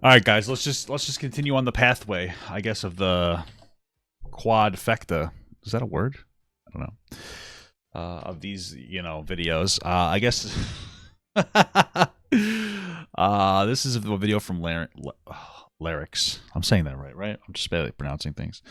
All right, guys, let's just continue on the pathway, I guess, of the quadfecta. Is that a word? I don't know. Of these, videos. I guess this is a video from Lyrics. I'm saying that right? I'm just barely pronouncing things.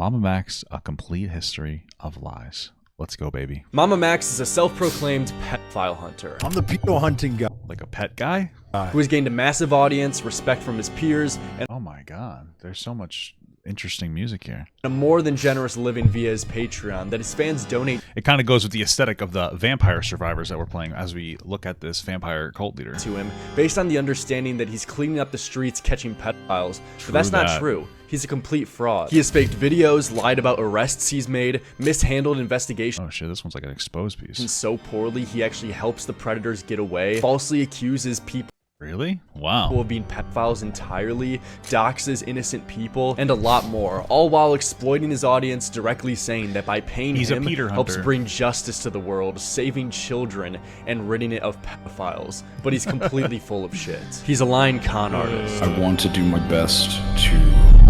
MamaMax, a complete history of lies. Let's go, baby. MamaMax is a self-proclaimed pedophile hunter. I'm the pedo hunting guy. Like a pet guy? Who has gained a massive audience, respect from his peers, and oh my god, there's so much interesting music here. A more than generous living via his Patreon that his fans donate. It kind of goes with the aesthetic of the vampire survivors that we're playing as we look at this vampire cult leader. To him, based on the understanding that he's cleaning up the streets catching pedophiles. But that's not true. He's a complete fraud. He has faked videos, lied about arrests he's made, mishandled investigations. Oh shit, this one's like an exposed piece. And so poorly, he actually helps the predators get away, falsely accuses people. Really? Wow. Of being pedophiles entirely, doxes innocent people, and a lot more, all while exploiting his audience, directly saying that by paying him helps bring justice to the world, saving children, and ridding it of pedophiles. But he's completely full of shit. He's a lying con artist. I want to do my best to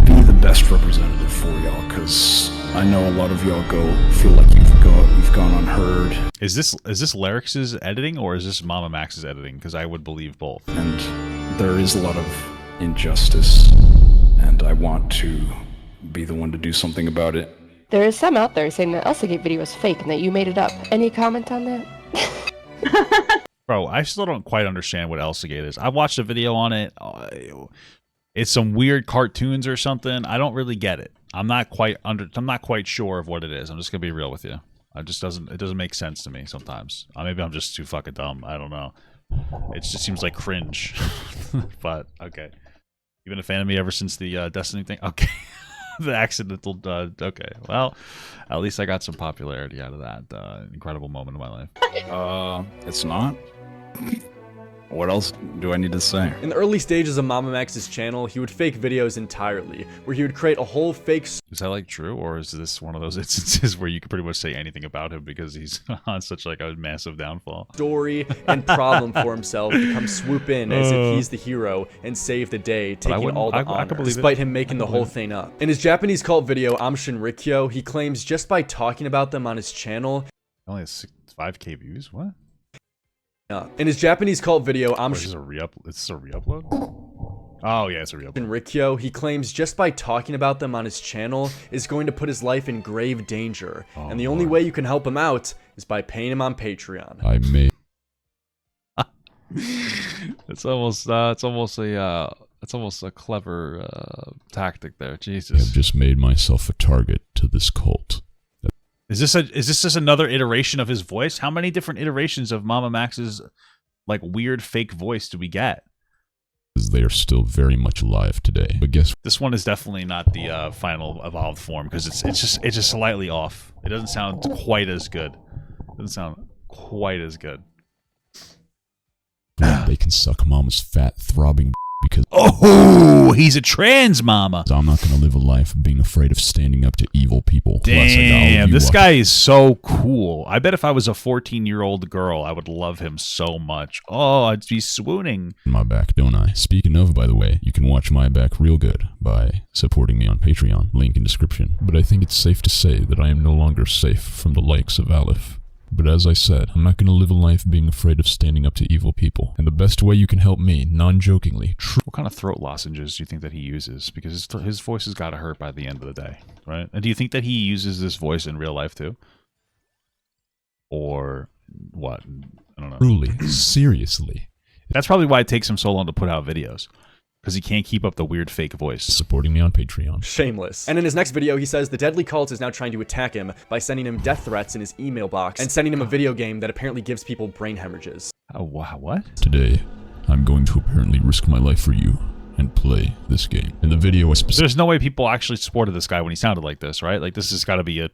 be the best representative for y'all, because I know a lot of y'all feel like you've gone unheard. Is this Lyrics' editing or is this MamaMax's editing? Because I would believe both. And there is a lot of injustice, and I want to be the one to do something about it. There is some out there saying that Elsagate video is fake and that you made it up. Any comment on that? Bro, I still don't quite understand what Elsagate is. I watched a video on it. It's some weird cartoons or something. I don't really get it. I'm not quite sure of what it is. I'm just gonna be real with you. It doesn't make sense to me sometimes. Maybe I'm just too fucking dumb. I don't know. It just seems like cringe. But okay. You've been a fan of me ever since the Destiny thing? Okay. The accidental okay. Well, at least I got some popularity out of that incredible moment in my life. It's not. What else do I need to say? In the early stages of MamaMax's channel, he would fake videos entirely, where he would create a whole fake... Is that like true, or is this one of those instances where you could pretty much say anything about him because he's on such like a massive downfall? Story and problem for himself to come swoop in as if he's the hero and save the day, taking all the honor, despite him making the whole thing up. In his Japanese cult video, Amshinrikyo, he claims just by talking about them on his channel... Only has 5K views? What? In his Japanese cult video, is this a re-upload? Oh yeah, it's a re-upload. Rikyo, he claims just by talking about them on his channel is going to put his life in grave danger, and the only way you can help him out is by paying him on Patreon. I may. It's almost a clever tactic there. Jesus. I've just made myself a target to this cult. Is this just another iteration of his voice? How many different iterations of MamaMax's like weird fake voice do we get? They are still very much alive today. But guess this one is definitely not the final evolved form because it's just slightly off. It doesn't sound quite as good. They can suck mama's fat throbbing because he's a trans mama. I'm not gonna live a life of being afraid of standing up to evil people. Damn, this guy is so cool. I bet if I was a 14-year-old girl, I would love him so much. Oh, I'd be swooning. My back, don't I? Speaking of, by the way, you can watch my back real good by supporting me on Patreon. Link in description. But I think it's safe to say that I am no longer safe from the likes of Aleph. But as I said, I'm not going to live a life being afraid of standing up to evil people. And the best way you can help me, non-jokingly... What kind of throat lozenges do you think that he uses? Because his voice has got to hurt by the end of the day, right? And do you think that he uses this voice in real life too? Or what? I don't know. Truly, seriously. That's probably why it takes him so long to put out videos. Because he can't keep up the weird fake voice. Supporting me on Patreon. Shameless. And in his next video, he says the deadly cult is now trying to attack him by sending him death threats in his email box and sending him a video game that apparently gives people brain hemorrhages. What? Today, I'm going to apparently risk my life for you and play this game. In the video, there's no way people actually supported this guy when he sounded like this, right? Like this has got to be a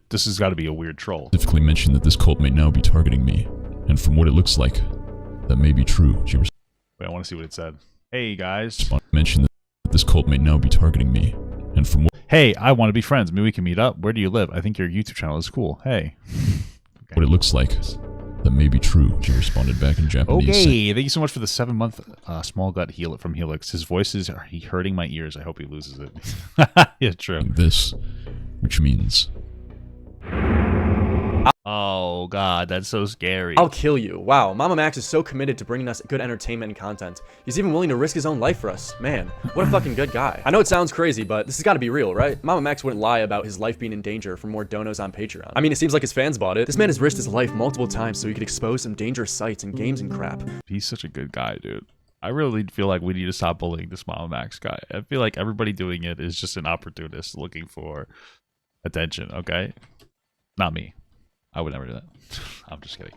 weird troll. Specifically mentioned that this cult may now be targeting me, and from what it looks like, that may be true. Wait, I want to see what it said. Hey guys. Mentioned that this cult may now be targeting me, and from what... Hey, I want to be friends. Maybe we can meet up. Where do you live? I think your YouTube channel is cool. Hey. Okay. What it looks like, that may be true, she responded back in Japanese. Okay, thank you so much for the 7-month small gut heal from Helix. His voice is hurting my ears. I hope he loses it. Yeah, true. This, which means... Oh god, that's so scary. I'll kill you. Wow, MamaMax is so committed to bringing us good entertainment and content. He's even willing to risk his own life for us. Man, what a fucking good guy. I know it sounds crazy, but this has got to be real, right? MamaMax wouldn't lie about his life being in danger for more donos on Patreon. I mean, it seems like his fans bought it. This man has risked his life multiple times so he could expose some dangerous sites and games and crap. He's such a good guy, dude. I really feel like we need to stop bullying this MamaMax guy. I feel like everybody doing it is just an opportunist looking for attention, okay? Not me. I would never do that. I'm just kidding.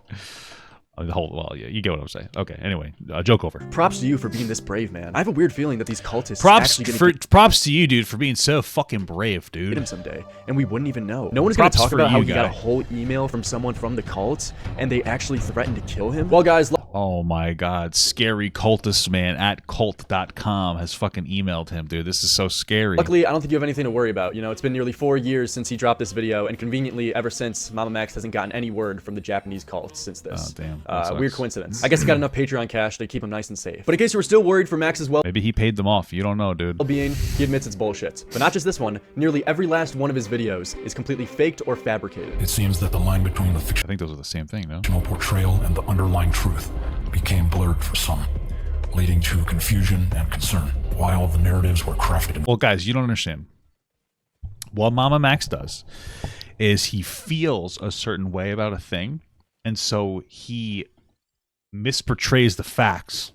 Well, yeah, you get what I'm saying. Okay, anyway, joke over. Props to you for being this brave, man. I have a weird feeling that these cultists props to you, dude, for being so fucking brave, dude. Get him someday, and we wouldn't even know. No one's gonna talk about how he got a whole email from someone from the cult, and they actually threatened to kill him. Well, guys. Oh my god, scary cultist man at cult.com has fucking emailed him, dude. This is so scary. Luckily, I don't think you have anything to worry about. You know, it's been nearly 4 years since he dropped this video, and conveniently, ever since, MamaMax hasn't gotten any word from the Japanese cult since this. Oh, damn. Weird coincidence. I guess he got enough Patreon cash to keep him nice and safe. But in case you were still worried for Max's maybe he paid them off. You don't know, dude. Well-being, he admits it's bullshit. But not just this one. Nearly every last one of his videos is completely faked or fabricated. It seems that the line between the I think those are the same thing, no? fictional portrayal and the underlying truth became blurred for some, leading to confusion and concern, while the narratives were crafted. Well, guys, you don't understand. What MamaMax does is he feels a certain way about a thing, and so he misportrays the facts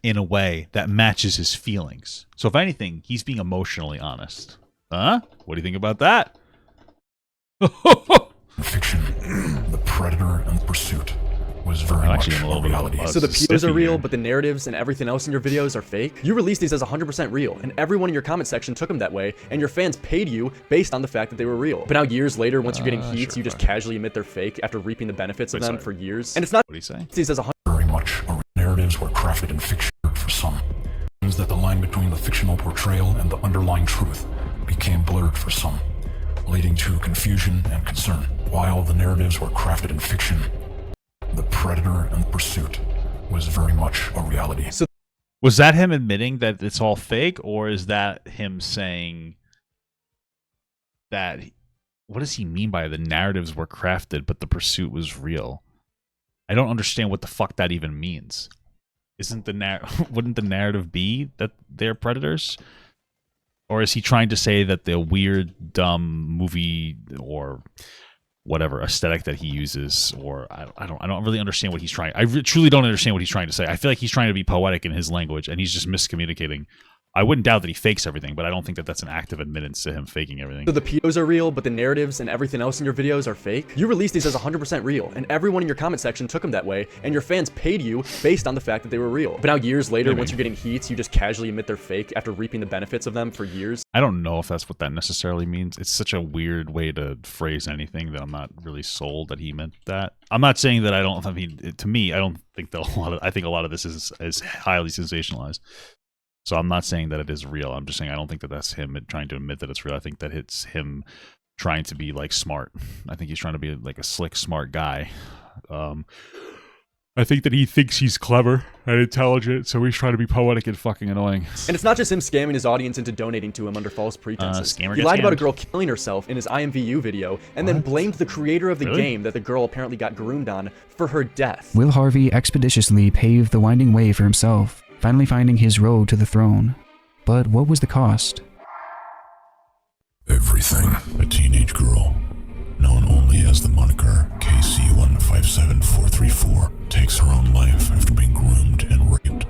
in a way that matches his feelings. So if anything, he's being emotionally honest. Huh? What do you think about that? Fiction, the predator and the pursuit was very much a reality. So the POs are real, but the narratives and everything else in your videos are fake? You released these as 100% real, and everyone in your comment section took them that way, and your fans paid you based on the fact that they were real. But now years later, once you're getting heats, you just casually admit they're fake after reaping the benefits of them for years. And it's not what do you say? These as very much narratives were crafted in fiction for some. It means that the line between the fictional portrayal and the underlying truth became blurred for some, leading to confusion and concern, while the narratives were crafted in fiction. The predator and the pursuit was very much a reality. So was that him admitting that it's all fake, or is that him saying that, what does he mean by the narratives were crafted but the pursuit was real? I don't understand what the fuck that even means. Isn't wouldn't the narrative be that they're predators? Or is he trying to say that the weird, dumb movie or whatever aesthetic that he uses, or I don't really understand what he's trying. I truly don't understand what he's trying to say. I feel like he's trying to be poetic in his language, and he's just miscommunicating. I wouldn't doubt that he fakes everything, but I don't think that that's an active admittance to him faking everything. So the POs are real, but the narratives and everything else in your videos are fake? You released these as 100% real, and everyone in your comment section took them that way, and your fans paid you based on the fact that they were real. But now years later, once you're getting heats, you just casually admit they're fake after reaping the benefits of them for years? I don't know if that's what that necessarily means. It's such a weird way to phrase anything that I'm not really sold that he meant that. I'm not saying that I mean, to me, I don't think that I think a lot of this is highly sensationalized. So I'm not saying that it is real. I'm just saying I don't think that that's him trying to admit that it's real. I think that it's him trying to be like smart. I think he's trying to be like a slick, smart guy. I think that he thinks he's clever and intelligent, so he's trying to be poetic and fucking annoying. And it's not just him scamming his audience into donating to him under false pretenses. He lied about a girl killing herself in his IMVU video, and then blamed the creator of the game that the girl apparently got groomed on for her death. Will Harvey expeditiously paved the winding way for himself, finally finding his road to the throne. But what was the cost? Everything. A teenage girl, known only as the moniker KC157434, takes her own life after being groomed and raped.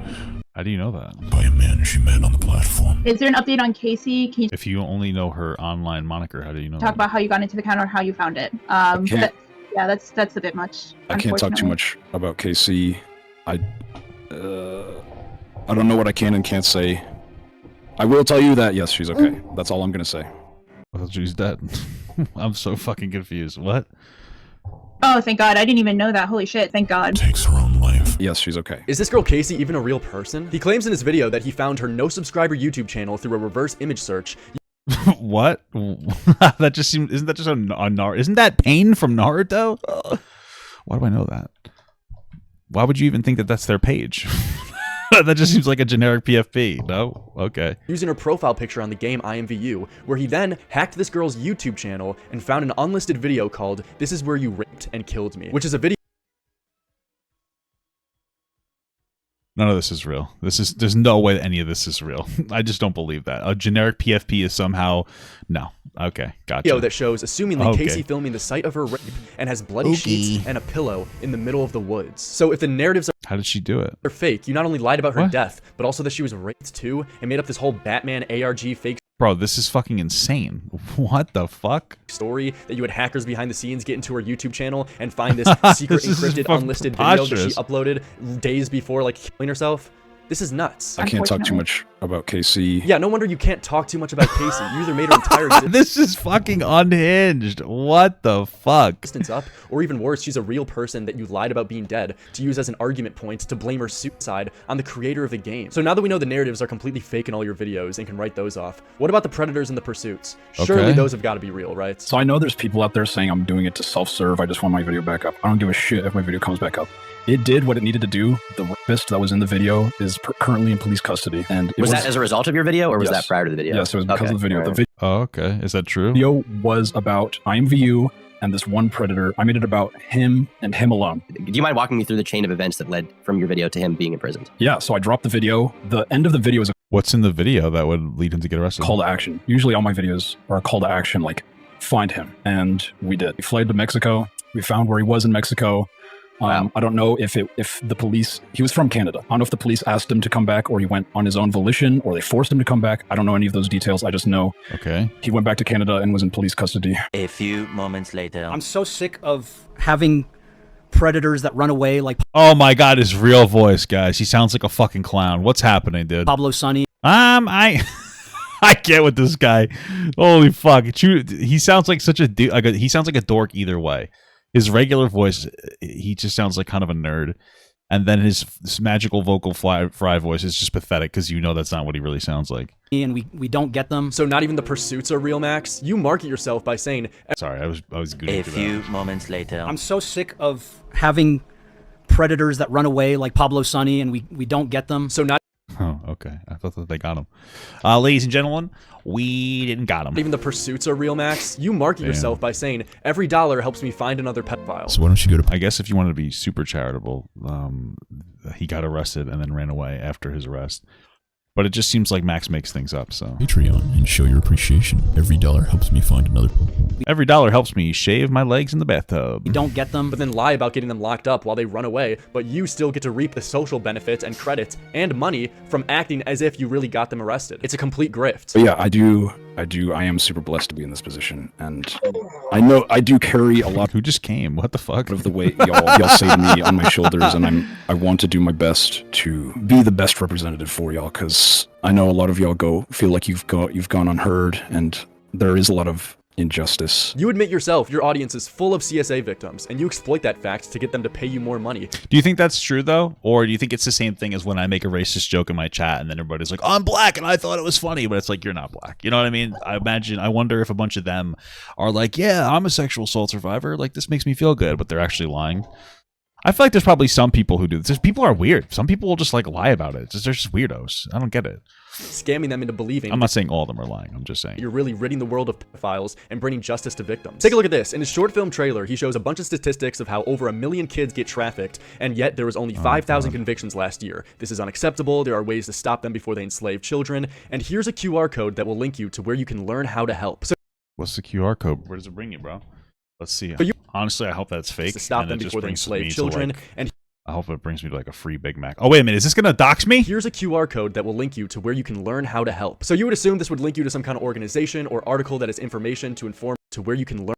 How do you know that? By a man she met on the platform. Is there an update on Casey? Can you if you only know her online moniker, how do you know talk about how you got into the account or how you found it? Yeah, that's a bit much. I can't talk too much about KC. I don't know what I can and can't say. I will tell you that, yes, she's okay. That's all I'm going to say. I thought she was dead. I'm so fucking confused. What? Oh, thank God. I didn't even know that. Holy shit. Thank God. Takes her own life. Yes, she's okay. Is this girl Casey even a real person? He claims in his video that he found her no subscriber YouTube channel through a reverse image search. What? That just seems... Isn't that just a Naruto? Isn't that Pain from Naruto? Why do I know that? Why would you even think that that's their page? That just seems like a generic PFP. No? Okay. Using her profile picture on the game IMVU, where he then hacked this girl's YouTube channel and found an unlisted video called "This is where you raped and killed me," which is a video. None of this is real. There's no way any of this is real. I just don't believe that. A generic PFP is somehow, no. Okay, gotcha. Video that shows, assumingly, Casey filming the site of her rape and has bloody sheets and a pillow in the middle of the woods. So if the narratives how did she do it? Are fake, you not only lied about her death, but also that she was raped too, and made up this whole Batman ARG fake. Bro, this is fucking insane. What the fuck? Story that you had hackers behind the scenes get into her YouTube channel and find this secret encrypted unlisted video that she uploaded days before like killing herself. This is nuts. I can't talk too much about Casey. Yeah, no wonder you can't talk too much about Casey. You either made her entire existence. This is fucking unhinged. What the fuck? Up, or even worse, she's a real person that you lied about being dead to use as an argument point to blame her suicide on the creator of the game. So now that we know the narratives are completely fake in all your videos and can write those off, what about the predators and the pursuits? Surely those have got to be real, right? So I know there's people out there saying I'm doing it to self-serve. I just want my video back up. I don't give a shit if my video comes back up. It did what it needed to do. The rapist that was in the video is currently in police custody. And was that as a result of your video, or was that prior to the video? Yes, it was because of the video. Right. Oh, okay. Is that true? The video was about IMVU and this one predator. I made it about him and him alone. Do you mind walking me through the chain of events that led from your video to him being imprisoned? Yeah, so I dropped the video. The end of the video is what's in the video that would lead him to get arrested? Call to action. Usually all my videos are a call to action, like find him. And we did. We fled to Mexico. We found where he was in Mexico. Wow. I don't know if the police, he was from Canada. I don't know if the police asked him to come back or he went on his own volition or they forced him to come back. I don't know any of those details. I just know he went back to Canada and was in police custody. A few moments later. I'm so sick of having predators that run away like... Oh my God, his real voice, guys. He sounds like a fucking clown. What's happening, dude? Pablo Sonny. I get with this guy. Holy fuck. He sounds like such a dude. He sounds like a dork either way. His regular voice, he just sounds like kind of a nerd. And then his magical vocal fry voice is just pathetic because you know that's not what he really sounds like. And we don't get them. So not even the pursuits are real, Max? You market yourself by saying... Sorry, I was good. A few moments later. I'm so sick of having predators that run away like Pablo Sonny and we don't get them. So not... Oh, okay. I thought that they got him. Ladies and gentlemen, we didn't got him. Even the pursuits are real, Max? You market yourself by saying, every dollar helps me find another pedophile. So why don't you go to... I guess if you wanted to be super charitable, he got arrested and then ran away after his arrest. But it just seems like Max makes things up, so... Patreon and show your appreciation. Every dollar helps me find another... Every dollar helps me shave my legs in the bathtub. You don't get them. But then lie about getting them locked up while they run away, but you still get to reap the social benefits and credits and money from acting as if you really got them arrested. It's a complete grift. But yeah, I am super blessed to be in this position, and I know I do carry a lot. Who just came? What the fuck? Of the weight y'all say to me on my shoulders, and I want to do my best to be the best representative for y'all, because I know a lot of y'all feel like you've gone unheard, and there is a lot of injustice. You admit yourself your audience is full of CSA victims, and you exploit that fact to get them to pay you more money. Do you think that's true, though? Or do you think it's the same thing as when I make a racist joke in my chat and then everybody's like, I'm black and I thought it was funny, but it's like, you're not black. You know what I mean? I wonder if a bunch of them are like, yeah, I'm a sexual assault survivor. Like, this makes me feel good, but they're actually lying. I feel like there's probably some people who do this. People are weird. Some people will just like lie about it. They're just weirdos. I don't get it. Scamming them into believing. I'm not saying all of them are lying. I'm just saying. You're really ridding the world of pedophiles and bringing justice to victims. Take a look at this. In his short film trailer, he shows a bunch of statistics of how over 1 million kids get trafficked, and yet there was only 5,000 convictions last year. This is unacceptable. There are ways to stop them before they enslave children. And here's a QR code that will link you to where you can learn how to help. So what's the QR code? Where does it bring you, bro? Let's see. Honestly, I hope that's fake. To stop them before they enslave children. And I hope it brings me to like a free Big Mac. Oh, wait a minute. Is this going to dox me? Here's a QR code that will link you to where you can learn how to help. So you would assume this would link you to some kind of organization or article that has information to inform to where you can learn.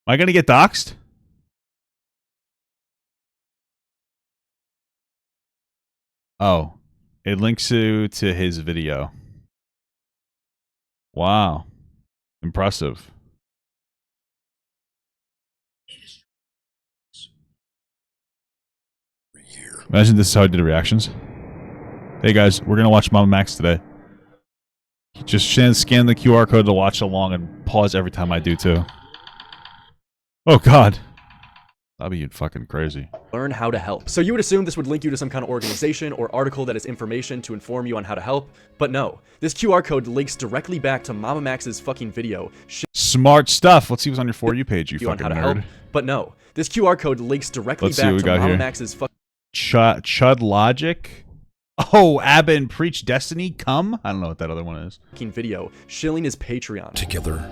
Am I going to get doxxed? Oh, it links you to his video. Wow. Impressive. Imagine this is how I did the reactions. Hey guys, we're gonna watch MamaMax today. Just scan the QR code to watch along and pause every time I do too. Oh god. That'd be fucking crazy. Learn how to help. So you would assume this would link you to some kind of organization or article that has information to inform you on how to help, but no. This QR code links directly back to MamaMax's fucking video. Smart stuff. Let's see what's on your For You page, you fucking how to nerd. help, but no. This QR code links directly Let's back see to what we got MamaMax's fucking Chud Logic. Oh, Abba and Preach Destiny, come? I don't know what that other one is. Video, shilling his Patreon. Together,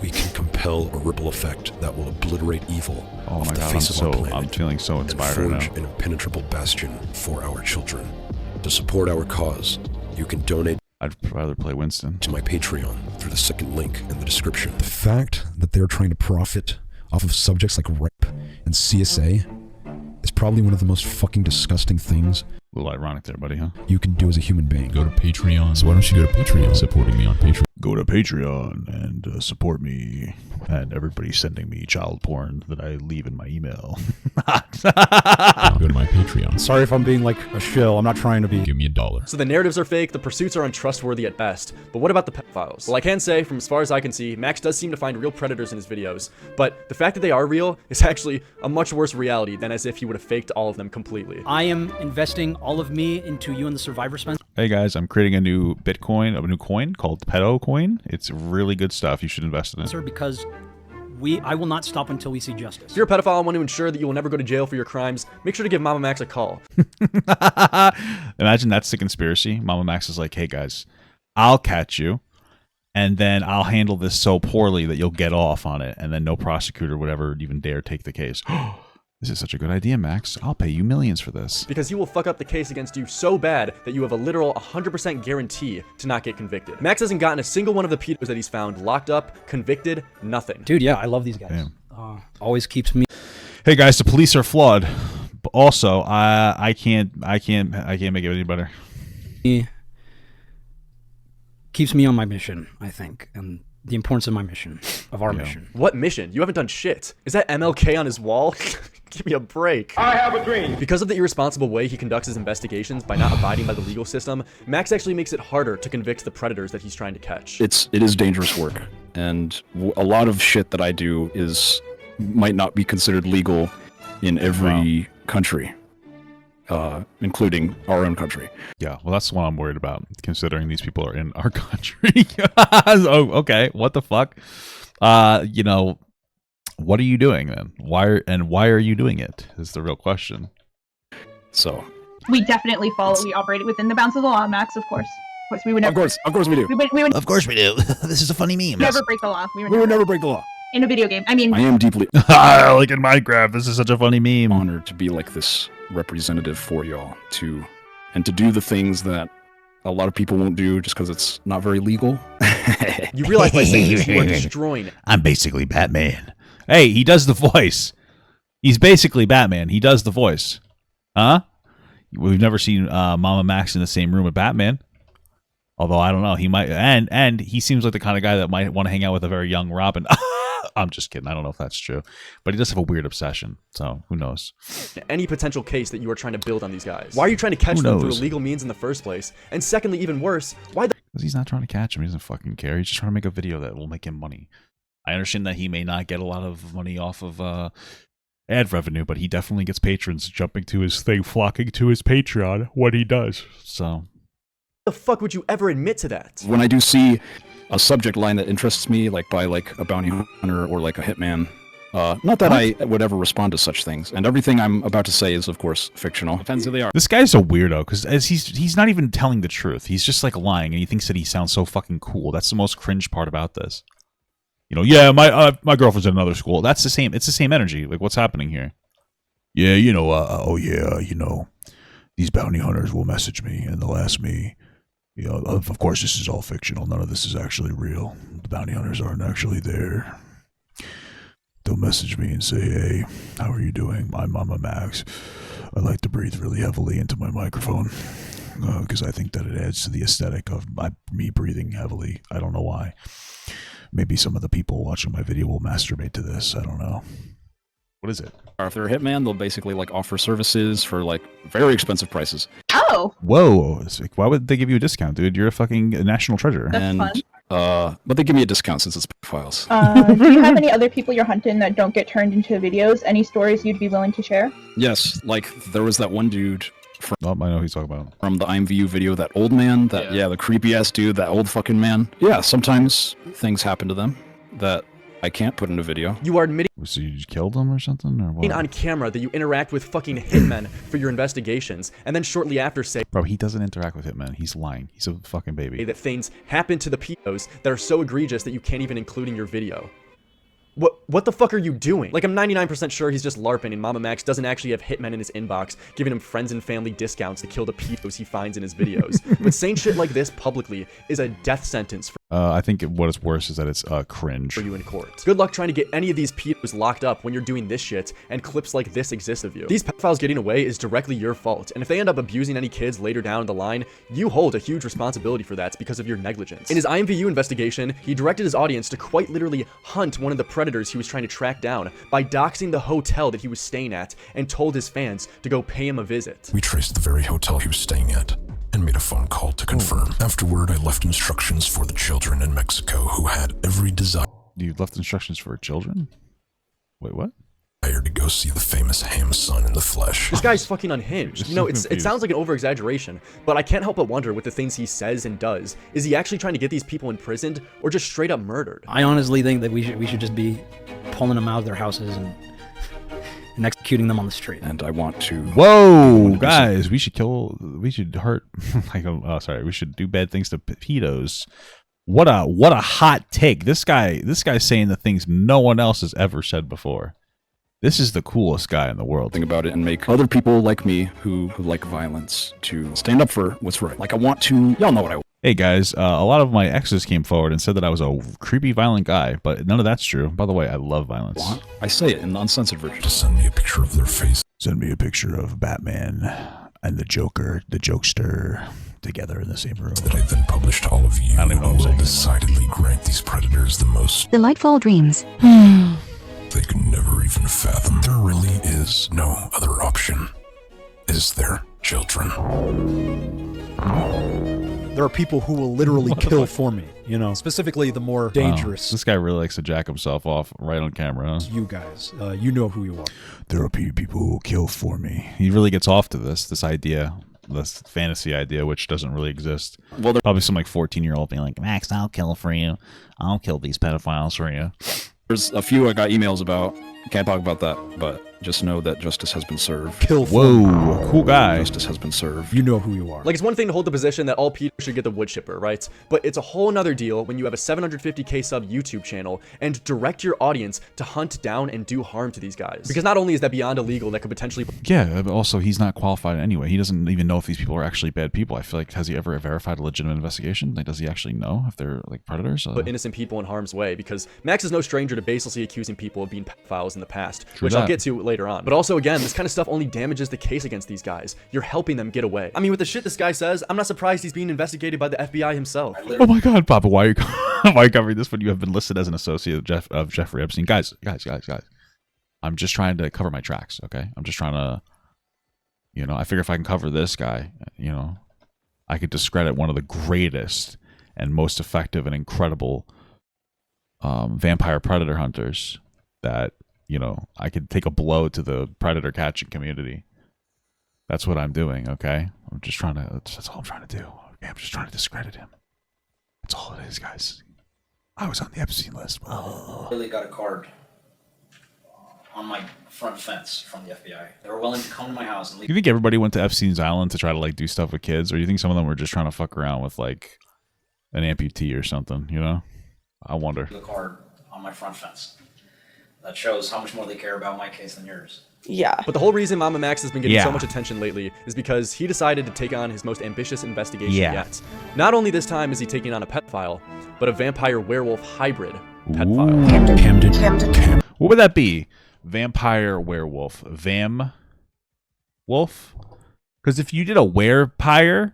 we can compel a ripple effect that will obliterate evil oh off my the God, face of our planet. I'm feeling so inspired and right forge now. an impenetrable bastion for our children. To support our cause, you can donate. I'd rather play Winston. To my Patreon through the second link in the description. The fact that they're trying to profit off of subjects like rape and CSA is probably one of the most fucking disgusting things. A little ironic there, buddy, huh? You can do as a human being. Go to Patreon. So why don't you go to Patreon, supporting me on Patreon? Go to Patreon and support me, and everybody sending me child porn that I leave in my email. Go to my Patreon. Sorry if I'm being like a shill. I'm not trying to be. Give me $1. So the narratives are fake, the pursuits are untrustworthy at best, but what about the pedophiles? Well, I can say, from as far as I can see, Max does seem to find real predators in his videos, but the fact that they are real is actually a much worse reality than as if he would have faked all of them completely. I am investing all of me into you and the Survivor, Spencer. Hey guys, I'm creating a new Bitcoin, a new coin called Pedo Coin. It's really good stuff. You should invest in it. Because I will not stop until we see justice. If you're a pedophile and want to ensure that you will never go to jail for your crimes, make sure to give MamaMax a call. Imagine that's the conspiracy. MamaMax is like, hey guys, I'll catch you, and then I'll handle this so poorly that you'll get off on it, and then no prosecutor would ever even dare take the case. This is such a good idea, Max. I'll pay you millions for this. Because he will fuck up the case against you so bad that you have a literal 100% guarantee to not get convicted. Max hasn't gotten a single one of the pedos that he's found locked up, convicted, nothing. Dude, yeah, I love these guys. Always keeps me. Hey guys, the police are flawed. But also, I can't make it any better. Keeps me on my mission, I think, and the importance of my mission, of our mission. What mission? You haven't done shit. Is that MLK on his wall? Give me a break. I have a dream. Because of the irresponsible way he conducts his investigations by not abiding by the legal system, Max actually makes it harder to convict the predators that he's trying to catch. It is dangerous work, and a lot of shit that I do might not be considered legal in every country, including our own country. Yeah, well, that's what I'm worried about, considering these people are in our country. Oh, okay, what the fuck? You know, what are you doing then? Why are you doing it? Is the real question. So we definitely we operate within the bounds of the law, Max. Of course, we would never. Of course we do. We would of course we do. This is a funny meme. Never break the law. We would never break the law. In a video game. I mean, I am deeply like in Minecraft. This is such a funny meme. Honored to be like this representative for y'all to do the things that a lot of people won't do just because it's not very legal. You realize by saying this, you are destroying. I'm basically Batman. Hey, he does the voice. He's basically Batman. He does the voice. Huh? We've never seen MamaMax in the same room with Batman. Although I don't know, he might, and he seems like the kind of guy that might want to hang out with a very young Robin. I'm just kidding. I don't know if that's true, but he does have a weird obsession. So who knows? Any potential case that you are trying to build on these guys. Why are you trying to catch them through illegal means in the first place? And secondly, even worse, why? Because he's not trying to catch him. He doesn't fucking care. He's just trying to make a video that will make him money. I understand that he may not get a lot of money off of ad revenue, but he definitely gets patrons jumping to his thing, flocking to his Patreon when he does. So. The fuck would you ever admit to that? When I do see a subject line that interests me, like by like a bounty hunter or like a hitman, not that I would ever respond to such things, and everything I'm about to say is of course fictional. Depends who they are. This guy's a weirdo because he's not even telling the truth. He's just like lying, and he thinks that he sounds so fucking cool. That's the most cringe part about this. You know, yeah, my girlfriend's in another school. That's the same. It's the same energy. Like, what's happening here? Yeah, you know, oh yeah, you know, these bounty hunters will message me and they'll ask me. You know, of course, this is all fictional. None of this is actually real. The bounty hunters aren't actually there. They'll message me and say, hey, how are you doing? I'm MamaMax. I like to breathe really heavily into my microphone because I think that it adds to the aesthetic of me breathing heavily. I don't know why. Maybe some of the people watching my video will masturbate to this. I don't know. What is it? Or if they're a hitman, they'll basically like offer services for like very expensive prices. Oh. Whoa. Why would they give you a discount, dude? You're a fucking national treasure. That's fun. But they give me a discount since it's pedophiles. Do you have any other people you're hunting that don't get turned into videos? Any stories you'd be willing to share? Yes, like there was that one dude from, I know who he's talking about. From the IMVU video, that old man, the creepy ass dude, that old fucking man. Yeah, sometimes things happen to them that I can't put in a video. You are admitting So you just killed him or something? Or what? on camera that you interact with fucking hitmen for your investigations, and then shortly after say, bro, he doesn't interact with hitmen. He's lying. He's a fucking baby. That things happen to the pedos that are so egregious that you can't even include in your video. What the fuck are you doing? Like, I'm 99% sure he's just LARPing and MamaMax doesn't actually have hitmen in his inbox giving him friends and family discounts to kill the pedos he finds in his videos. But saying shit like this publicly is a death sentence for I think what is worse is that it's cringe. For you in court. Good luck trying to get any of these pedos locked up when you're doing this shit and clips like this exist of you. These pedophiles getting away is directly your fault, and if they end up abusing any kids later down the line, you hold a huge responsibility for that because of your negligence. In his IMVU investigation, he directed his audience to quite literally hunt one of the predators he was trying to track down by doxing the hotel that he was staying at and told his fans to go pay him a visit. We traced the very hotel he was staying at and made a phone call to confirm. Afterward, I left instructions for the children in Mexico who had every desire. You left instructions for children? Wait, what? To go see the famous ham son in the flesh. This guy's fucking unhinged. You know, it sounds like an over-exaggeration, but I can't help but wonder with the things he says and does. Is he actually trying to get these people imprisoned or just straight up murdered? I honestly think that we should just be pulling them out of their houses and executing them on the street. And I want to... Whoa, guys, we should hurt, we should do bad things to pedos. What a hot take. This guy's saying the things no one else has ever said before. This is the coolest guy in the world. Think about it and make other people like me who like violence to stand up for what's right. Like I want to, y'all know what I want. Hey guys, a lot of my exes came forward and said that I was a creepy, violent guy, but none of that's true. By the way, I love violence. What? I say it in the uncensored version. Just send me a picture of their face. Send me a picture of Batman and the Joker, the jokester, together in the same room. That I then publish to all of you. I don't even know what I'm saying. Decidedly grant these predators the most delightful dreams. They could never even fathom. There really is no other option. Is there, children? There are people who will literally kill for me, you know, specifically the more dangerous. This guy really likes to jack himself off right on camera, huh? You guys, you know who you are. There are people who will kill for me. He really gets off to this idea, this fantasy idea, which doesn't really exist. Well, there's probably some like 14-year-old being like, Max, I'll kill for you. I'll kill these pedophiles for you. There's a few I got emails about. Can't talk about that, but just know that justice has been served. Kill for Whoa, cool guy. Justice has been served. You know who you are. Like, it's one thing to hold the position that all pedos should get the wood chipper, right? But it's a whole nother deal when you have a 750k sub YouTube channel and direct your audience to hunt down and do harm to these guys. Because not only is that beyond illegal, that could potentially... Yeah, but also he's not qualified anyway. He doesn't even know if these people are actually bad people. I feel like, has he ever verified a legitimate investigation? Like, does he actually know if they're like predators? Put innocent people in harm's way, because Max is no stranger to baselessly accusing people of being pedophiles in the past, which I'll get to later on. But also, again, this kind of stuff only damages the case against these guys. You're helping them get away. I mean, with the shit this guy says, I'm not surprised he's being investigated by the FBI himself. Oh my God, Papa, why are you covering this when you have been listed as an associate of Jeffrey Epstein? Guys. I'm just trying to cover my tracks, okay? I'm just trying to, you know, I figure if I can cover this guy, you know, I could discredit one of the greatest and most effective and incredible vampire predator hunters that, you know, I could take a blow to the predator catching community. That's what I'm doing, okay? I'm just trying to, that's all I'm trying to do. Okay, I'm just trying to discredit him. That's all it is, guys. I was on the Epstein list. I really got a card on my front fence from the FBI. They were willing to come to my house and leave. You think everybody went to Epstein's Island to try to like do stuff with kids, or do you think some of them were just trying to fuck around with like an amputee or something, you know? I wonder. The card on my front fence. That shows how much more they care about my case than yours. Yeah. But the whole reason MamaMax has been getting so much attention lately is because he decided to take on his most ambitious investigation yet. Not only this time is he taking on a pedophile, but a vampire-werewolf hybrid pedophile. Camden. What would that be? Vampire-werewolf. Wolf? Because if you did a werepire,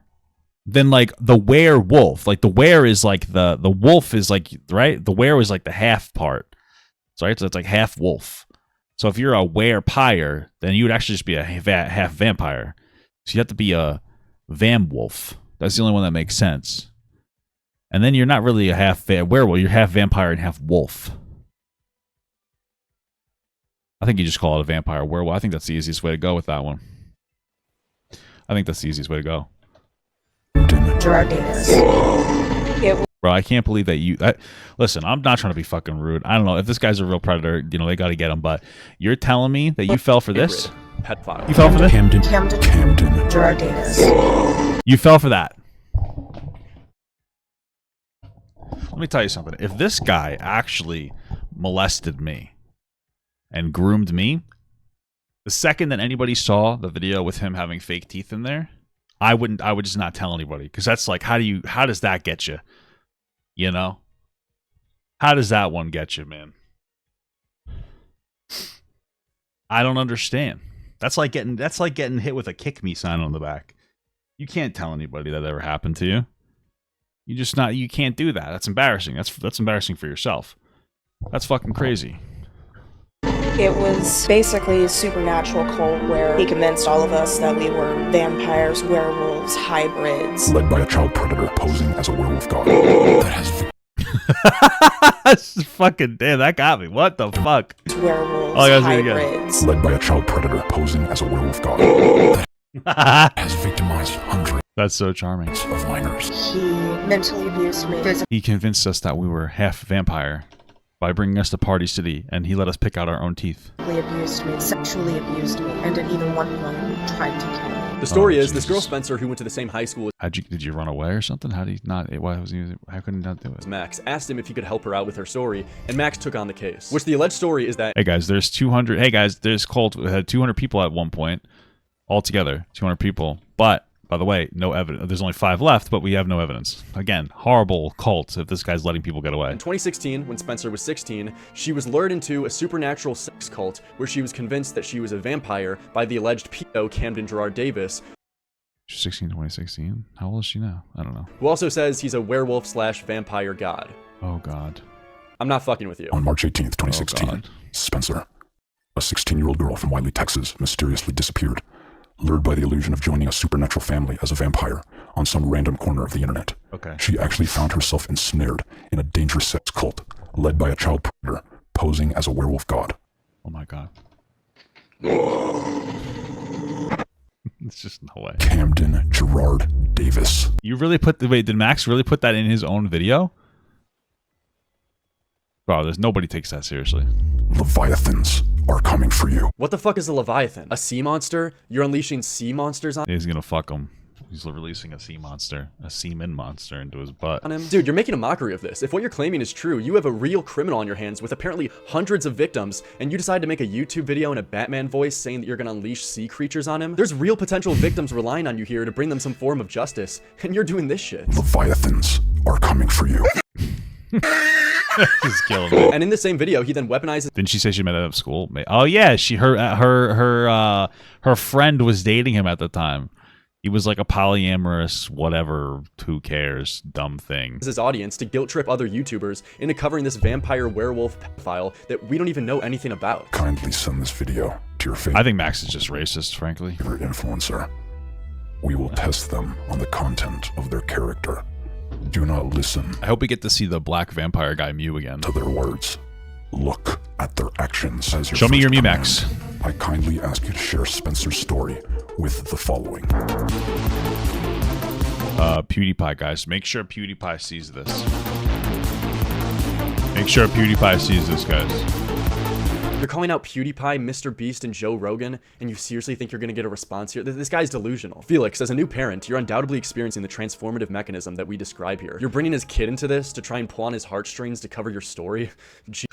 then like the werewolf, like the were is like the wolf is like, right? The were is like the half part. So it's like half wolf. So if you're a werepire, then you would actually just be a half vampire. So you have to be a vam wolf. That's the only one that makes sense. And then you're not really a half werewolf. You're half vampire and half wolf. I think you just call it a vampire-werewolf. I think that's the easiest way to go with that one. I think that's the easiest way to go. Bro, I can't believe that you... listen, I'm not trying to be fucking rude. I don't know. If this guy's a real predator, you know, they got to get him. But you're telling me that you fell for this? Pedophile. You fell for this? Camden. You fell for that. Let me tell you something. If this guy actually molested me and groomed me, the second that anybody saw the video with him having fake teeth in there, I would just not tell anybody, because that's like, how does that get you? You know? How does that one get you, man? I don't understand. That's like getting hit with a kick me sign on the back. You can't tell anybody that ever happened to you. You can't do that. That's embarrassing. That's embarrassing for yourself. That's fucking crazy. It was basically a supernatural cult where he convinced all of us that we were vampires, werewolves, hybrids. Led by a child predator posing as a werewolf god. That has... Fucking damn, that got me. What the fuck? Werewolves, hybrids. Led by a child predator posing as a werewolf god. That has victimized hundreds. That's so charming. Of minors. He mentally abused me. He convinced us that we were half vampire by bringing us to Party City, and he let us pick out our own teeth. He abused me, sexually abused me, and at even one point tried to kill me. The story is, this girl Spencer, who went to the same high school as did you run away or something? How couldn't he not do it? Max asked him if he could help her out with her story, and Max took on the case. Which the alleged story is that... Hey guys, there's this cult had 200 people at one point, altogether, 200 people, but... By the way, no evidence. There's only 5 left, but we have no evidence. Again, horrible cult if this guy's letting people get away. In 2016, when Spencer was 16, she was lured into a supernatural sex cult where she was convinced that she was a vampire by the alleged pedo Camden Gerard Davis. She's 16 in 2016? How old is she now? I don't know. Who also says he's a werewolf/vampire god. Oh, God. I'm not fucking with you. On March 18th, 2016, Spencer, a 16-year-old girl from Wiley, Texas, mysteriously disappeared. Lured by the illusion of joining a supernatural family as a vampire on some random corner of the internet. Okay. She actually found herself ensnared in a dangerous sex cult led by a child predator posing as a werewolf god. Oh my God. It's just no way. Camden Gerard Davis. You really did Max really put that in his own video? Bro, nobody takes that seriously. Leviathans are coming for you. What the fuck is a Leviathan? A sea monster? You're unleashing sea monsters on... He's gonna fuck him. He's releasing a sea monster, a semen monster into his butt. Dude, you're making a mockery of this. If what you're claiming is true, you have a real criminal on your hands with apparently hundreds of victims, and you decide to make a YouTube video in a Batman voice saying that you're gonna unleash sea creatures on him? There's real potential victims relying on you here to bring them some form of justice, and you're doing this shit. Leviathans are coming for you. Just killing me. And in the same video, he then weaponizes... Didn't she say she met at school? Oh yeah, her friend was dating him at the time. He was like a polyamorous, whatever, who cares, dumb thing. His audience to guilt trip other YouTubers into covering this vampire werewolf pedophile that we don't even know anything about. Kindly send this video to your favorite... I think Max is just racist, frankly. ...influencer. We will test them on the content of their character. Do not listen. I hope we get to see the black vampire guy Mew again. To their words. Look at their actions as your Show me your Mew Max. I kindly ask you to share Spencer's story with the following. PewDiePie, guys. Make sure PewDiePie sees this. Make sure PewDiePie sees this, guys. You're calling out PewDiePie, Mr. Beast, and Joe Rogan, and you seriously think you're gonna get a response here? This guy's delusional. Felix, as a new parent, you're undoubtedly experiencing the transformative mechanism that we describe here. You're bringing his kid into this to try and pull on his heartstrings to cover your story.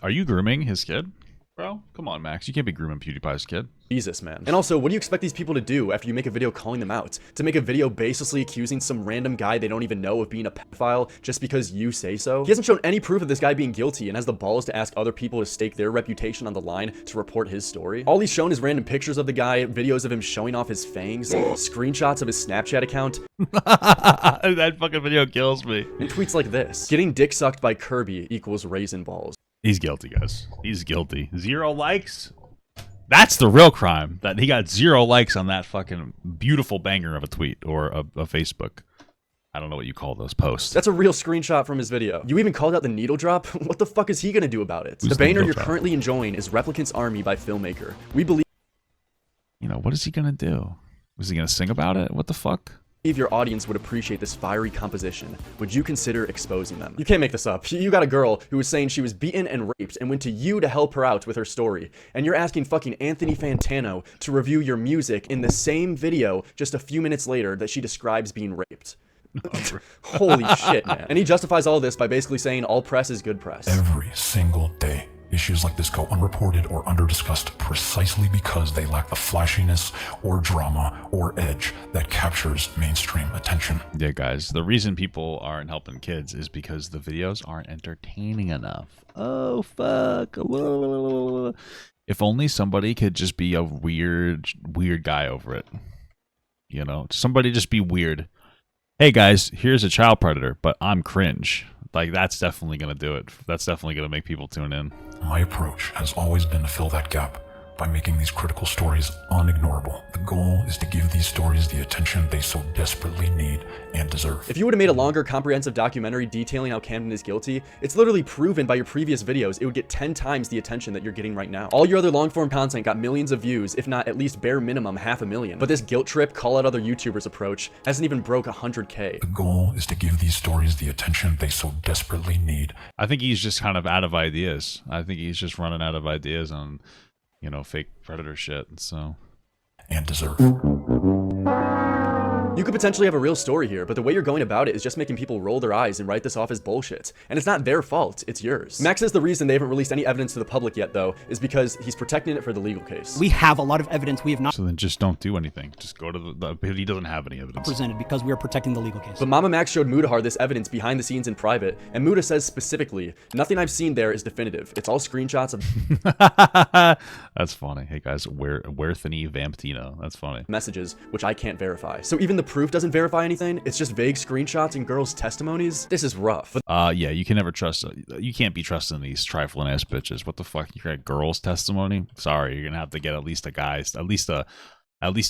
Are you grooming his kid? Bro, come on, Max. You can't be grooming PewDiePie's kid. Jesus, man. And also, what do you expect these people to do after you make a video calling them out? To make a video baselessly accusing some random guy they don't even know of being a pedophile just because you say so? He hasn't shown any proof of this guy being guilty and has the balls to ask other people to stake their reputation on the line to report his story. All he's shown is random pictures of the guy, videos of him showing off his fangs, screenshots of his Snapchat account. That fucking video kills me. And tweets like this. Getting dick sucked by Kirby equals raisin balls. He's guilty, guys. He's guilty. 0 likes? That's the real crime. That he got 0 likes on that fucking beautiful banger of a tweet or a Facebook. I don't know what you call those posts. That's a real screenshot from his video. You even called out the needle drop? What the fuck is he gonna do about it? The banner you're currently enjoying is Replicant's Army by Filmmaker. We believe... You know, what is he gonna do? Is he gonna sing about it? What the fuck? If your audience would appreciate this fiery composition, would you consider exposing them? You can't make this up. You got a girl who was saying she was beaten and raped and went to you to help her out with her story. And you're asking fucking Anthony Fantano to review your music in the same video just a few minutes later that she describes being raped. Holy shit, man. And he justifies all this by basically saying all press is good press. Every single day, issues like this go unreported or under-discussed precisely because they lack the flashiness or drama or edge that captures mainstream attention. Yeah, guys, the reason people aren't helping kids is because the videos aren't entertaining enough. Oh, fuck. If only somebody could just be a weird guy over it. You know, somebody just be weird. Hey guys, here's a child predator, but I'm cringe. Like, that's definitely going to do it. That's definitely going to make people tune in. My approach has always been to fill that gap by making these critical stories unignorable. The goal is to give these stories the attention they so desperately need and deserve. If you would have made a longer, comprehensive documentary detailing how Camden is guilty, it's literally proven by your previous videos it would get 10 times the attention that you're getting right now. All your other long-form content got millions of views, if not at least bare minimum 500,000. But this guilt trip, call out other YouTubers approach hasn't even broke 100K. The goal is to give these stories the attention they so desperately need. I think he's just kind of out of ideas. I think he's just running out of ideas on, you know, fake predator shit, so. And deserve. You could potentially have a real story here, but the way you're going about it is just making people roll their eyes and write this off as bullshit. And it's not their fault, it's yours. Max says the reason they haven't released any evidence to the public yet, though, is because he's protecting it for the legal case. We have a lot of evidence we have not. So then just don't do anything. Just go to the he doesn't have any evidence. Presented because we are protecting the legal case. But MamaMax showed Mudahar this evidence behind the scenes in private, and Muda says specifically, nothing I've seen there is definitive. It's all screenshots of... That's funny. Hey guys, Werthany Vamptino. That's funny. Messages, which I can't verify. So even the proof doesn't verify anything, it's just vague screenshots and girls' testimonies. This is rough. Yeah, you can never trust, you can't be trusting these trifling ass bitches. What the fuck? You got girls' testimony? Sorry, you're gonna have to get at least a guy's, at least a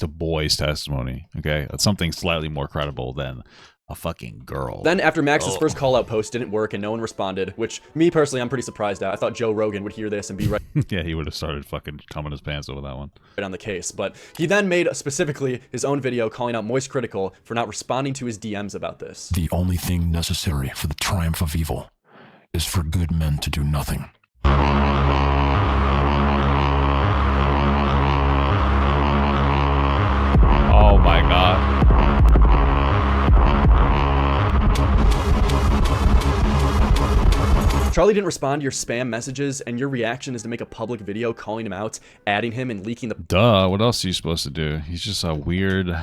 boy's testimony. Okay, that's something slightly more credible than a fucking girl. Then after Max's first call out post didn't work and no one responded, which me personally I'm pretty surprised at. I thought Joe Rogan would hear this and be right. Yeah, he would have started fucking coming his pants over that one. Right on the case, but he then made specifically his own video calling out Moist Critical for not responding to his DMs about this. The only thing necessary for the triumph of evil is for good men to do nothing. Oh my god. Charlie didn't respond to your spam messages, and your reaction is to make a public video calling him out, adding him, and leaking the... Duh, what else are you supposed to do? He's just a weird,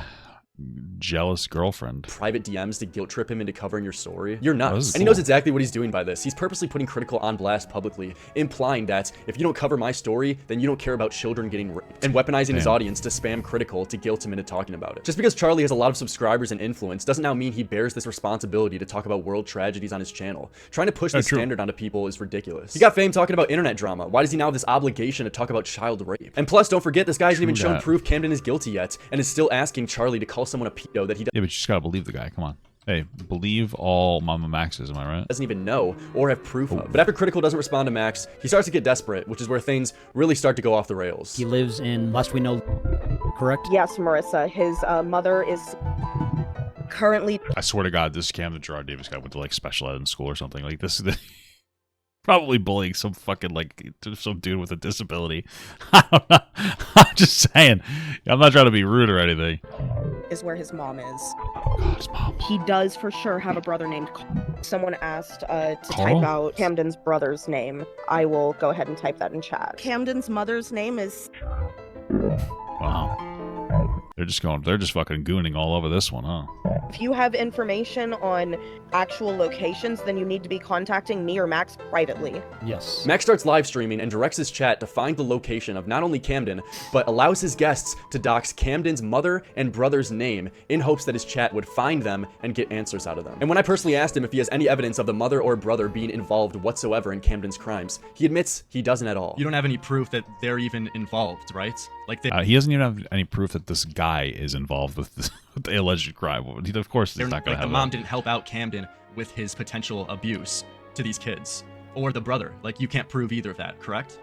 jealous girlfriend. Private DMs to guilt trip him into covering your story. You're nuts. And he knows exactly what he's doing by this. He's purposely putting Critical on blast publicly, implying that if you don't cover my story, then you don't care about children getting raped, and weaponizing his audience to spam Critical to guilt him into talking about it. Just because Charlie has a lot of subscribers and influence doesn't now mean he bears this responsibility to talk about world tragedies on his channel. Trying to push this standard onto people is ridiculous. He got fame talking about internet drama. Why does he now have this obligation to talk about child rape? And plus, don't forget, this guy hasn't even shown proof Camden is guilty yet, and is still asking Charlie to call someone a pedo that he Yeah, but you just gotta believe the guy. Come on. Hey, believe all MamaMaxes, am I right? Doesn't even know or have proof of. But after Critical doesn't respond to Max, he starts to get desperate, which is where things really start to go off the rails. He lives in, last we know, correct? Yes, Marissa. His mother is currently... I swear to God, this Camden Gerard Davis guy went to like special ed in school or something. Like this is probably bullying some fucking like some dude with a disability. I don't know. I'm just saying. I'm not trying to be rude or anything. Is where his mom is. Oh God, his mom. He does for sure have a brother named Carl. Someone asked to Carl? type out Camden's brother's name. I will go ahead and type that in chat. Camden's mother's name is... Wow. They're just fucking gooning all over this one, huh? If you have information on actual locations, then you need to be contacting me or Max privately. Yes. Max starts live streaming and directs his chat to find the location of not only Camden, but allows his guests to dox Camden's mother and brother's name in hopes that his chat would find them and get answers out of them. And when I personally asked him if he has any evidence of the mother or brother being involved whatsoever in Camden's crimes, he admits he doesn't at all. You don't have any proof that they're even involved, right? Like he doesn't even have any proof that this guy is involved with, with the alleged crime. He of course it's not going to like have the mom didn't help out Camden with his potential abuse to these kids, or the brother. Like, you can't prove either of that, correct?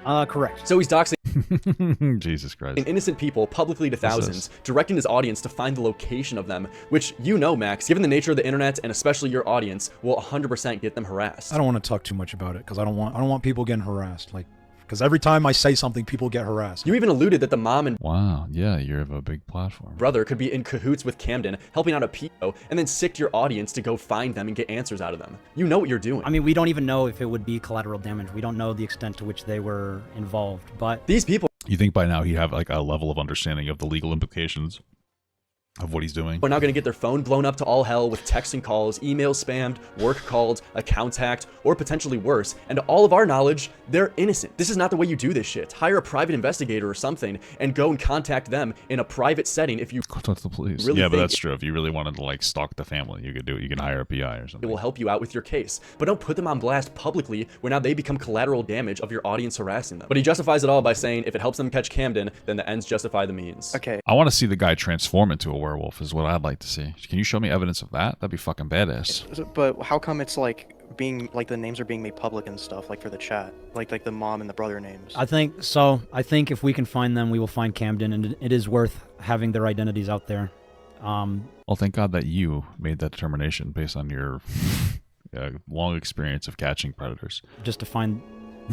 Correct. So he's doxing Jesus Christ. innocent people publicly to thousands, directing his audience to find the location of them, which you know, Max, given the nature of the internet and especially your audience, will 100% get them harassed. I don't want to talk too much about it because I don't want people getting harassed. Like, because every time I say something, people get harassed. You even alluded that the mom and wow, yeah, you have a big platform. brother could be in cahoots with Camden, helping out a pedo, and then sick your audience to go find them and get answers out of them. You know what you're doing. I mean, we don't even know if it would be collateral damage. We don't know the extent to which they were involved, but these people. You think by now he'd have like a level of understanding of the legal implications of what he's doing? We're now going to get their phone blown up to all hell with texts and calls, emails spammed, work called, accounts hacked, or potentially worse. And to all of our knowledge, they're innocent. This is not the way you do this shit. Hire a private investigator or something and go and contact them in a private setting if you contact the police. Really yeah, but that's true. If you really wanted to like stalk the family, you could do it. You can hire a PI or something. It will help you out with your case. But don't put them on blast publicly where now they become collateral damage of your audience harassing them. But he justifies it all by saying if it helps them catch Camden, then the ends justify the means. Okay. I want to see the guy transform into a werewolf is what I'd like to see. Can you show me evidence of that? That'd be fucking badass. But how come it's like being like the names are being made public and stuff, like for the chat, like the mom and the brother names? I think so. I think if we can find them, we will find Camden, and it is worth having their identities out there. Well, thank God that you made that determination based on your long experience of catching predators. Just to find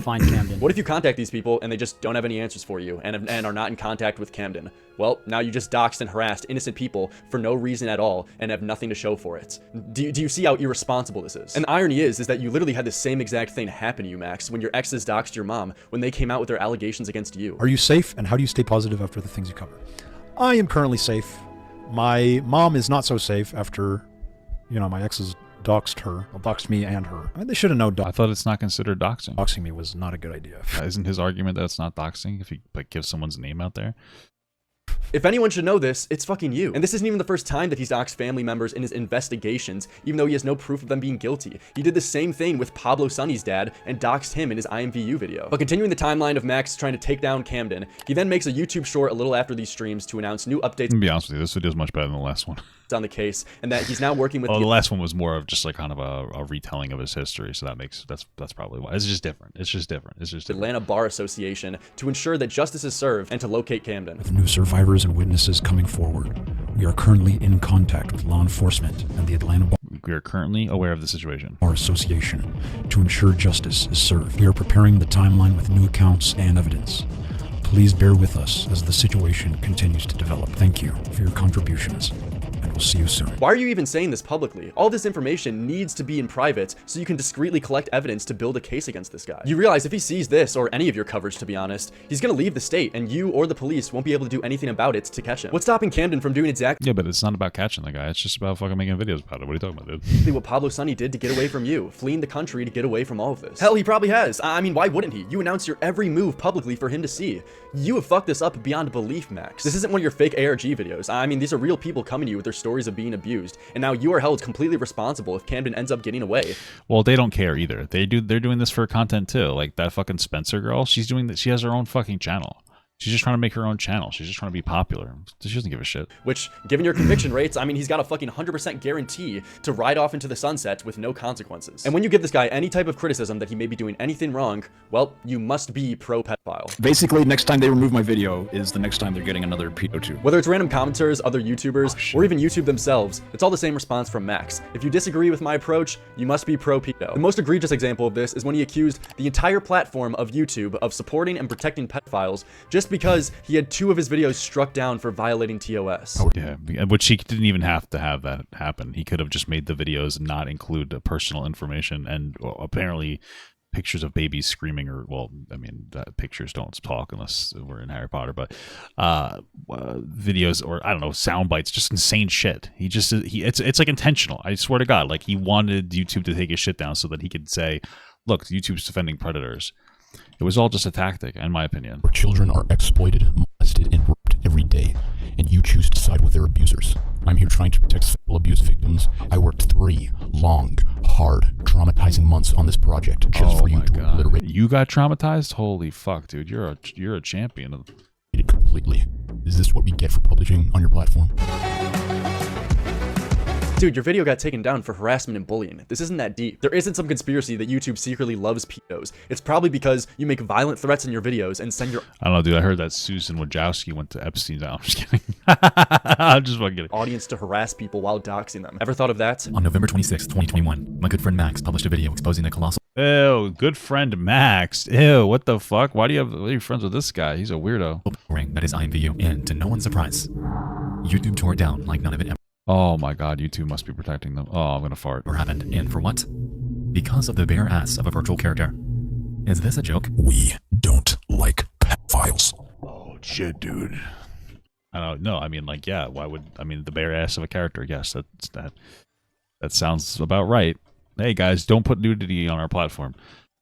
Camden. What if you contact these people and they just don't have any answers for you and are not in contact with Camden? Well, now you just doxed and harassed innocent people for no reason at all and have nothing to show for it. Do you see how irresponsible this is? And the irony is that you literally had the same exact thing happen to you, Max, when your exes doxed your mom when they came out with their allegations against you. Are you safe, and how do you stay positive after the things you cover? I am currently safe. My mom is not so safe after, my exes doxed me and her. I mean, they should have known. I thought it's not considered doxing. Doxing me was not a good idea. Isn't his argument that it's not doxing if he gives someone's name out there? If anyone should know this, it's fucking you. And this isn't even the first time that he's doxed family members in his investigations, even though he has no proof of them being guilty. He did the same thing with Pablo Sonny's dad and doxed him in his IMVU video. But continuing the timeline of Max trying to take down Camden, he then makes a YouTube short a little after these streams to announce new updates. To be honest with you, this video is much better than the last one. On the case, and that he's now working with the last one was more of just like kind of a retelling of his history, so that's probably why. It's just different. Atlanta Bar Association to ensure that justice is served and to locate Camden. With new survivors and witnesses coming forward, we are currently in contact with law enforcement and the Atlanta Bar. We are currently aware of the situation. Bar Association to ensure justice is served. We are preparing the timeline with new accounts and evidence. Please bear with us as the situation continues to develop. Thank you for your contributions. We'll see you soon. Why are you even saying this publicly? All this information needs to be in private so you can discreetly collect evidence to build a case against this guy. You realize if he sees this, or any of your coverage to be honest, he's gonna leave the state and you or the police won't be able to do anything about it to catch him. What's stopping Camden from doing exactly— Yeah, but it's not about catching the guy. It's just about fucking making videos about it. What are you talking about, dude? What Pablo Sonny did to get away from you, fleeing the country to get away from all of this. Hell, he probably has. I mean, why wouldn't he? You announce your every move publicly for him to see. You have fucked this up beyond belief, Max. This isn't one of your fake ARG videos. I mean, these are real people coming to you with their stories of being abused. And now you are held completely responsible if Camden ends up getting away. Well, they don't care either. They're doing this for content too. Like that fucking Spencer girl, she's doing that. She has her own fucking channel. She's just trying to make her own channel. She's just trying to be popular. She doesn't give a shit. Which, given your conviction rates, I mean, he's got a fucking 100% guarantee to ride off into the sunset with no consequences. And when you give this guy any type of criticism that he may be doing anything wrong, well, you must be pro-pedophile. Basically, next time they remove my video is the next time they're getting another pedo tube. Whether it's random commenters, other YouTubers, or even YouTube themselves, it's all the same response from Max. If you disagree with my approach, you must be pro-pedo. The most egregious example of this is when he accused the entire platform of YouTube of supporting and protecting pedophiles just because he had 2 of his videos struck down for violating TOS. Yeah, which he didn't even have to have that happen. He could have just made the videos not include the personal information and apparently pictures of babies screaming, or, well, I mean, pictures don't talk unless we're in Harry Potter, but videos, or I don't know, sound bites, just insane shit. It's like intentional. I swear to God, like he wanted YouTube to take his shit down so that he could say, look, YouTube's defending predators. It was all just a tactic, in my opinion. Where children are exploited, molested, and raped every day, and you choose to side with their abusers. I'm here trying to protect sexual abuse victims. I worked 3 long, hard, traumatizing months on this project just for you to obliterate. You got traumatized? Holy fuck, dude! You're a champion. Completely. Is this what we get for publishing on your platform? Dude, your video got taken down for harassment and bullying. This isn't that deep. There isn't some conspiracy that YouTube secretly loves pedos. It's probably because you make violent threats in your videos and send your— I don't know, dude. I heard that Susan Wojcicki went to Epstein's. No, I'm just kidding. I'm just fucking kidding. Audience to harass people while doxing them. Ever thought of that? On November 26, 2021, my good friend Max published a video exposing the colossal— Ew, good friend Max. Ew, what the fuck? Why are you friends with this guy? He's a weirdo. ring that is IMVU, and to no one's surprise, YouTube tore it down like none of it ever— Oh my god, YouTube must be protecting them. Oh, I'm gonna fart. happened. And for what? Because of the bare ass of a virtual character. Is this a joke? We don't like pedophiles. Oh shit, dude. I don't know. I mean, like, yeah. Why would? I mean, the bare ass of a character. Yes, that sounds about right. Hey guys, don't put nudity on our platform.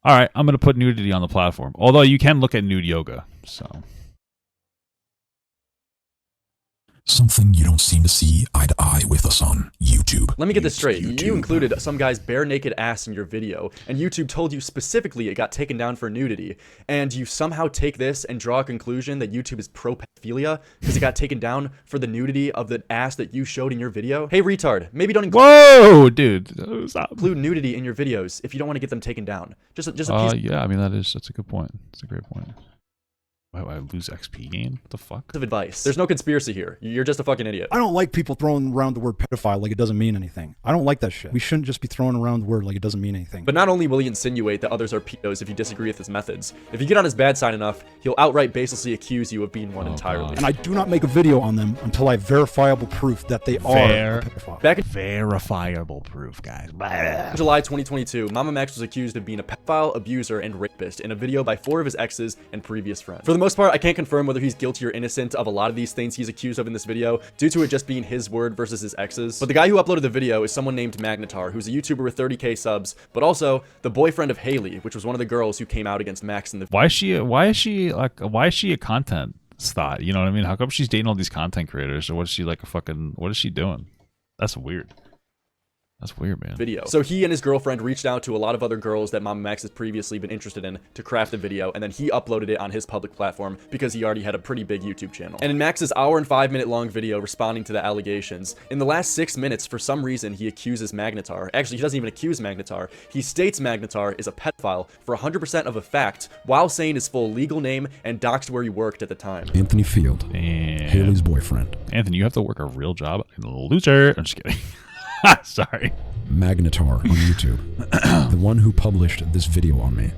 All right, I'm gonna put nudity on the platform. Although you can look at nude yoga. So. Something you don't seem to see eye to eye with us on YouTube. Let me get this straight. You included some guy's bare naked ass in your video, and YouTube told you specifically it got taken down for nudity, and you somehow take this and draw a conclusion that YouTube is pro-pedophilia because it got taken down for the nudity of the ass that you showed in your video? Hey, retard, maybe don't Whoa, dude. Stop. Include nudity in your videos if you don't want to get them taken down. Just a piece. Yeah, I mean, that's a good point. That's a great point. Why would I lose XP gain? What the fuck? Of advice. There's no conspiracy here. You're just a fucking idiot. I don't like people throwing around the word pedophile like it doesn't mean anything. I don't like that shit. We shouldn't just be throwing around the word like it doesn't mean anything. But not only will he insinuate that others are pedos if you disagree with his methods, if you get on his bad side enough, he'll outright baselessly accuse you of being one entirely. God. And I do not make a video on them until I have verifiable proof that they are a pedophile. Back in verifiable proof, guys. In July 2022, MamaMax was accused of being a pedophile, abuser, and rapist in a video by 4 of his exes and previous friends. For the most part, I can't confirm whether he's guilty or innocent of a lot of these things he's accused of in this video, due to it just being his word versus his ex's. But the guy who uploaded the video is someone named Magnetar, who's a YouTuber with 30k subs, but also the boyfriend of Haley, which was one of the girls who came out against Max in the— Why is she a content thought? You know what I mean? How come she's dating all these content creators? Or what is she like what is she doing? That's weird. That's weird, man. Video. So he and his girlfriend reached out to a lot of other girls that MamaMax has previously been interested in to craft a video, and then he uploaded it on his public platform because he already had a pretty big YouTube channel. And in Max's hour and 5-minute long video responding to the allegations, in the last 6 minutes, for some reason, he accuses Magnetar. Actually, he doesn't even accuse Magnetar. He states Magnetar is a pedophile for 100% of a fact, while saying his full legal name and doxed where he worked at the time. Anthony Field, Haley's boyfriend. Anthony, you have to work a real job. Loser. I'm just kidding. Sorry. Magnetar on YouTube. The one who published this video on me.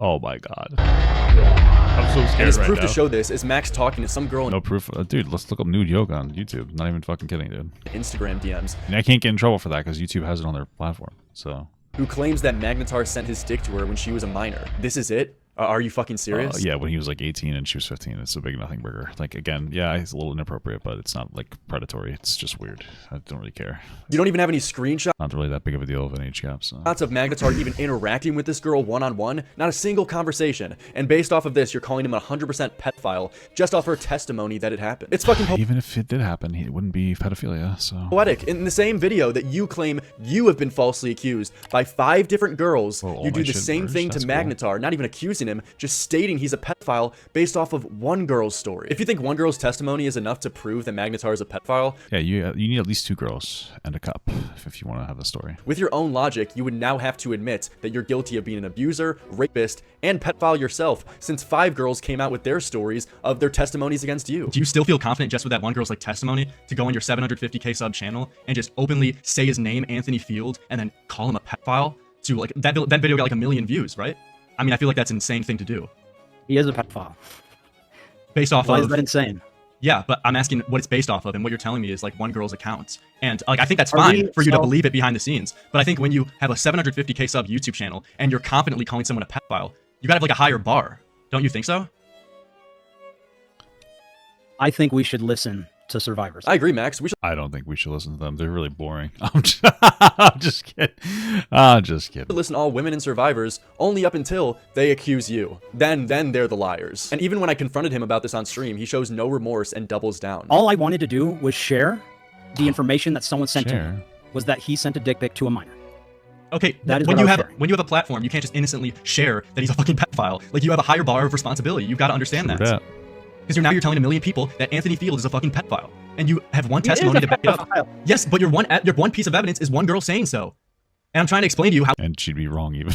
Oh my god. I'm so scared. And his right proof now. to show this is Max talking to some girl in— No proof. Dude, let's look up nude yoga on YouTube. Not even fucking kidding, dude. Instagram DMs. And I can't get in trouble for that because YouTube has it on their platform. So. Who claims that Magnetar sent his dick to her when she was a minor. This is it? Are you fucking serious? Yeah, when he was like 18 and she was 15. It's a big nothing burger. Like, again, yeah, it's a little inappropriate, but it's not like predatory. It's just weird. I don't really care. You don't even have any screenshots? Not really that big of a deal of an age gap, so. Lots of Magnetar even interacting with this girl one-on-one? Not a single conversation. And based off of this, you're calling him a 100% pedophile just off her testimony that it happened. It's fucking— Even if it did happen, it wouldn't be pedophilia, so. Poetic. In the same video that you claim you have been falsely accused by 5 different girls, you do the same thing to Magnetar, not even accusing him, just stating he's a pedophile based off of one girl's story. If you think one girl's testimony is enough to prove that Magnetar is a pedophile— Yeah, you need at least 2 girls and a cup if you want to have the story. With your own logic, you would now have to admit that you're guilty of being an abuser, rapist, and pedophile yourself, since 5 girls came out with their stories of their testimonies against you. Do you still feel confident just with that one girl's like testimony to go on your 750k sub channel and just openly say his name, Anthony Field, and then call him a pedophile? To like that video got like 1 million views, right? I mean, I feel like that's an insane thing to do. He is a pedophile. Based off of— Why is that insane? Yeah, but I'm asking what it's based off of, and what you're telling me is like one girl's account. And like I think that's fine for you to believe it behind the scenes. But I think when you have a 750k sub YouTube channel and you're confidently calling someone a pedophile, you gotta have like a higher bar. Don't you think so? I think we should listen to survivors. I agree, Max. I don't think we should listen to them. They're really boring. I'm just kidding. I'm just kidding. Listen to all women and survivors only up until they accuse you. Then they're the liars. And even when I confronted him about this on stream, he shows no remorse and doubles down. All I wanted to do was share the information that someone sent to me, was that he sent a dick pic to a minor. Okay, That is when what you I was have sharing. when you have a platform, you can't just innocently share that he's a fucking pedophile. Like, you have a higher bar of responsibility. You've got to understand True that. that. Because you're telling a million people that Anthony Field is a fucking pedophile, and you have one He is testimony a to back it up. pedophile. Yes, but your one piece of evidence is one girl saying so, and I'm trying to explain to you how And she'd be wrong even,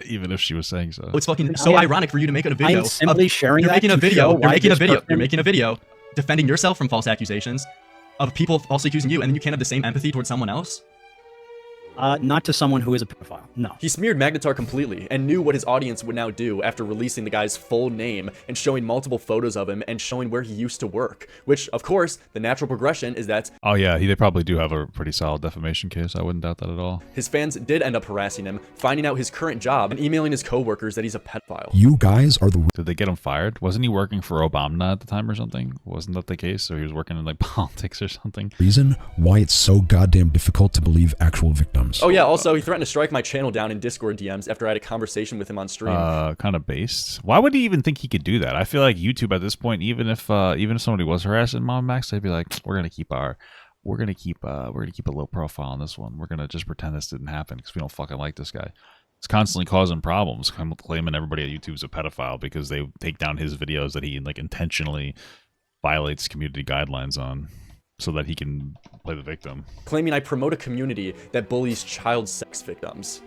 even if she was saying so. it's fucking so ironic for you to make it a video. I'm simply sharing You're that making a to video. show You're why making a this video. person- You're making a video defending yourself from false accusations of people falsely accusing you, and then you can't have the same empathy towards someone else. Not to someone who is a pedophile. No. He smeared Magnetar completely and knew what his audience would now do after releasing the guy's full name and showing multiple photos of him and showing where he used to work. Which, of course, the natural progression is that Oh yeah, they probably do have a pretty solid defamation case. I wouldn't doubt that at all. his fans did end up harassing him, finding out his current job, and emailing his coworkers that he's a pedophile. You guys are the Did they get him fired? Wasn't he working for Obama at the time or something? Wasn't that the case? Or he was working in like politics or something? reason why it's so goddamn difficult to believe actual victims. Oh yeah, also, he threatened to strike my channel down in Discord DMs after I had a conversation with him on stream. Kind of based. Why would he even think he could do that? I feel like YouTube at this point, even if somebody was harassing MamaMax, they'd be like, we're gonna keep a low profile on this one. We're gonna just pretend this didn't happen because we don't fucking like this guy. It's constantly causing problems, claiming everybody at YouTube's a pedophile because they take down his videos that he like intentionally violates community guidelines on, so that he can play the victim. Claiming I promote a community that bullies child sex victims.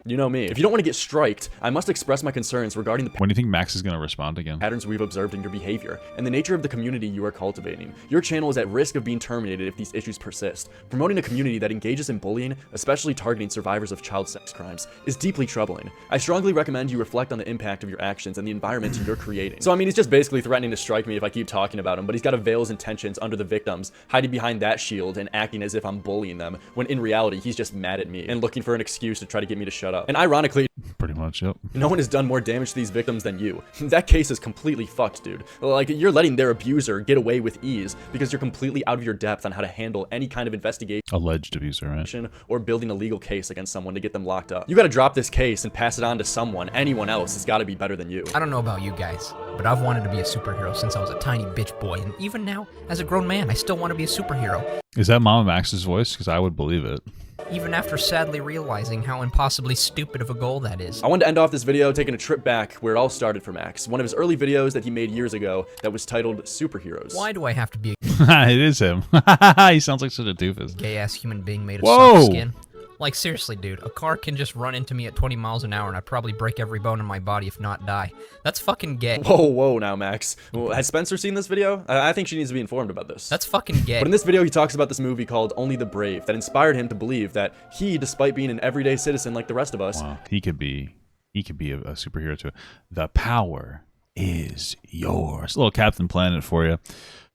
You know me. If you don't want to get striked, I must express my concerns regarding the When do you think Max is going to respond again? patterns we've observed in your behavior and the nature of the community you are cultivating. Your channel is at risk of being terminated if these issues persist. Promoting a community that engages in bullying, especially targeting survivors of child sex crimes, is deeply troubling. I strongly recommend you reflect on the impact of your actions and the environment you're creating. So I mean, he's just basically threatening to strike me if I keep talking about him, but he's got to veil his intentions under the victims, hiding behind that shield and acting as if I'm bullying them, when in reality, he's just mad at me and looking for an excuse to try to get me to shut up. And ironically, pretty much, yep. No one has done more damage to these victims than you. That case is completely fucked, dude. Like, you're letting their abuser get away with ease because you're completely out of your depth on how to handle any kind of investigation. Alleged abuser, right? Or building a legal case against someone to get them locked up. You gotta drop this case and pass it on to someone. Anyone else has gotta be better than you. I don't know about you guys, but I've wanted to be a superhero since I was a tiny bitch boy, and even now, as a grown man, I still want to be a superhero. Is that MamaMax's voice? Because I would believe it. Even after sadly realizing how impossibly stupid of a goal that is. I wanted to end off this video taking a trip back where it all started for Max. One of his early videos that he made years ago that was titled Superheroes. Why do I have to be It is him. He sounds like such a doofus. a gay-ass human being made of Whoa! soft skin? Like, seriously, dude, a car can just run into me at 20 miles an hour and I'd probably break every bone in my body if not die. That's fucking gay. Whoa, now, Max. Well, has Spencer seen this video? I think she needs to be informed about this. That's fucking gay. But in this video, he talks about this movie called Only the Brave that inspired him to believe that he, despite being an everyday citizen like the rest of us, he could be a superhero too. The power is yours. A little Captain Planet for you.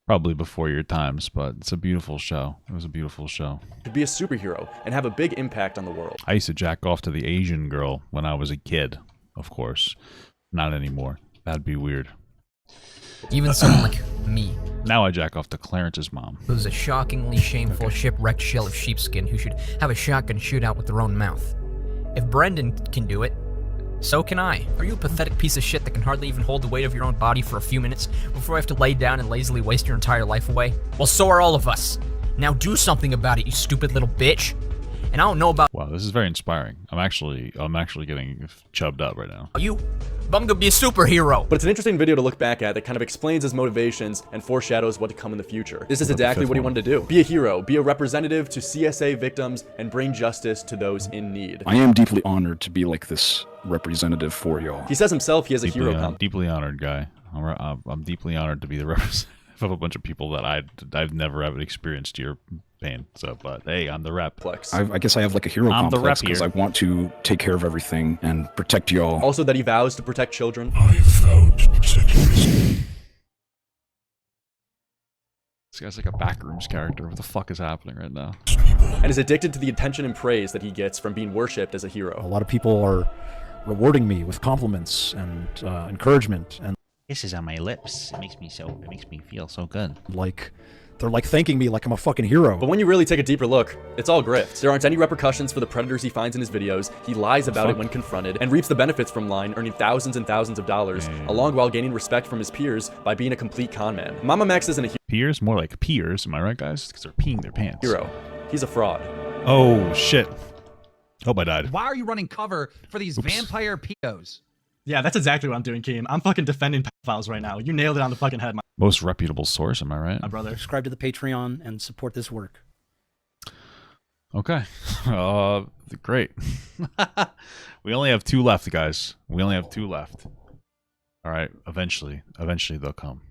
Probably before your times, but it's a beautiful show. It was a beautiful show. could be a superhero and have a big impact on the world. I used to jack off to the Asian girl when I was a kid, of course. Not anymore. That'd be weird. Even someone like me. Now I jack off to Clarence's mom. Who's a shockingly shameful shipwrecked shell of sheepskin who should have a shotgun shootout with their own mouth. If Brendan can do it, so can I. Are you a pathetic piece of shit that can hardly even hold the weight of your own body for a few minutes before you have to lay down and lazily waste your entire life away? Well, so are all of us. Now do something about it, you stupid little bitch. And I don't know about— Wow, this is very inspiring. I'm actually getting chubbed up right now. you, but I'm gonna be a superhero. But it's an interesting video to look back at that kind of explains his motivations and foreshadows what to come in the future. This is exactly what he wanted to do. Be a hero, be a representative to CSA victims, and bring justice to those in need. I am deeply honored to be like this representative for y'all. He says himself he has a hero complex. Deeply honored guy. I'm deeply honored to be the representative of a bunch of people that I've never ever experienced your pain. So, but hey, I'm the rep. I guess I have like a hero I'm the complex rep because here. I want to take care of everything and protect y'all. Also that he vows to protect children. I vowed to protect you. This guy's like a backrooms character. What the fuck is happening right now? And is addicted to the attention and praise that he gets from being worshipped as a hero. A lot of people are rewarding me with compliments and encouragement, and Kisses on my lips. It makes me feel so good. like they're like thanking me like I'm a fucking hero. But when you really take a deeper look, it's all grift. There aren't any repercussions for the predators he finds in his videos. He lies about it when confronted and reaps the benefits from lying, earning thousands and thousands of dollars, along while gaining respect from his peers by being a complete con man. MamaMax isn't a Peers? More like peers, am I right, guys? Because they're peeing their pants. hero. He's a fraud. Oh, shit. Hope I died. Why are you running cover for these vampire pedos? Yeah, that's exactly what I'm doing, Keem. I'm fucking defending pedophiles right now. You nailed it on the fucking head, Most reputable source, am I right? my brother. Subscribe to the Patreon and support this work. Okay. Great. We only have 2 left, guys. We only have 2 left. All right. Eventually they'll come.